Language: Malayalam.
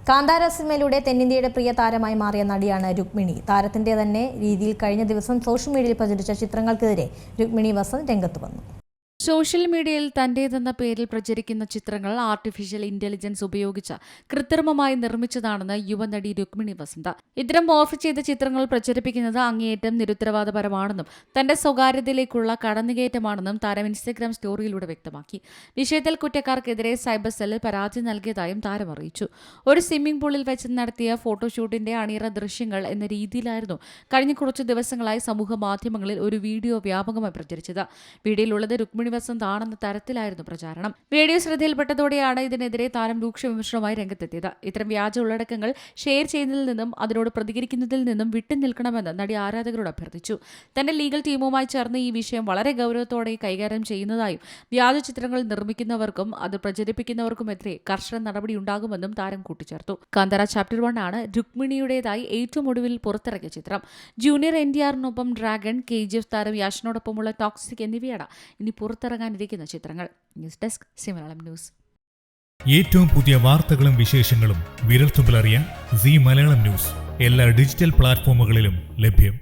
കാന്താര സിനിമയിലൂടെ തെന്നിന്ത്യയുടെ പ്രിയ താരമായി മാറിയ നടിയാണ് രുക്മിണി. താരത്തിന്റെ തന്നെ രീതിയിൽ കഴിഞ്ഞ ദിവസം സോഷ്യൽ മീഡിയയിൽ പ്രചരിച്ച ചിത്രങ്ങൾക്കെതിരെ രുക്മിണി വസന്ത് രംഗത്ത് വന്നു. സോഷ്യൽ മീഡിയയിൽ തന്റേതെന്ന പേരിൽ പ്രചരിക്കുന്ന ചിത്രങ്ങൾ ആർട്ടിഫിഷ്യൽ ഇന്റലിജൻസ് ഉപയോഗിച്ച് കൃത്രിമമായി നിർമ്മിച്ചതാണെന്ന് യുവനടി രുക്മിണി വസന്ത്. ഇത്തരം മോർഫ് ചെയ്ത ചിത്രങ്ങൾ പ്രചരിപ്പിക്കുന്നത് അങ്ങേയറ്റം നിരുത്തരവാദപരമാണെന്നും തന്റെ സ്വകാര്യതയിലേക്കുള്ള കടന്നുകയറ്റമാണെന്നും താരം ഇൻസ്റ്റഗ്രാം സ്റ്റോറിയിലൂടെ വ്യക്തമാക്കി. വിഷയത്തിൽ കുറ്റക്കാർക്കെതിരെ സൈബർ സെല്ലിൽ പരാതി നൽകിയതായും താരം അറിയിച്ചു. ഒരു സ്വിമ്മിംഗ് പൂളിൽ വെച്ച് നടത്തിയ ഫോട്ടോഷൂട്ടിന്റെ അണിയറ ദൃശ്യങ്ങൾ എന്ന രീതിയിലായിരുന്നു കഴിഞ്ഞ കുറച്ചു ദിവസങ്ങളായി സമൂഹ മാധ്യമങ്ങളിൽ ഒരു വീഡിയോ വ്യാപകമായി പ്രചരിച്ചത്. വീഡിയോയിലുള്ളത് രുക്മിണി വസന്ത് ആണെന്ന തരത്തിലായിരുന്നു പ്രചാരണം. വീഡിയോ ശ്രദ്ധയിൽപ്പെട്ടതോടെയാണ് ഇതിനെതിരെ താരം രൂക്ഷ വിമർശനവുമായി രംഗത്തെത്തിയത്. ഇത്തരം വ്യാജ ഉള്ളടക്കങ്ങൾ ഷെയർ ചെയ്യുന്നതിൽ നിന്നും അതിനോട് പ്രതികരിക്കുന്നതിൽ നിന്നും വിട്ടുനിൽക്കണമെന്ന് നടി ആരാധകരോട് അഭ്യർത്ഥിച്ചു. തന്റെ ലീഗൽ ടീമുമായി ചേർന്ന് ഈ വിഷയം വളരെ ഗൗരവത്തോടെ കൈകാര്യം ചെയ്യുന്നതായും വ്യാജ ചിത്രങ്ങൾ നിർമ്മിക്കുന്നവർക്കും അത് പ്രചരിപ്പിക്കുന്നവർക്കുമെതിരെ കർശന നടപടിയുണ്ടാകുമെന്നും താരം കൂട്ടിച്ചേർത്തു. കാന്താര ചാപ്റ്റർ 1 ആണ് രുക്മിണിയുടേതായി ഏറ്റവും ഒടുവിൽ പുറത്തിറക്കിയ ചിത്രം. ജൂനിയർ NTRനൊപ്പം ഡ്രാഗൺ, KGF താരം യാഷിനോടൊപ്പമുള്ള ടോക്സിക് എന്നിവയാണ് ഇനി പുറത്തിറങ്ങാനിരിക്കുന്ന ചിത്രങ്ങൾ. News desk Malayalam news. ഏറ്റവും പുതിയ വാർത്തകളും വിശേഷങ്ങളും വിരൽത്തുമ്പിലറിയാൻ സീ മലയാളം ന്യൂസ് എല്ലാ ഡിജിറ്റൽ പ്ലാറ്റ്ഫോമുകളിലും ലഭ്യം.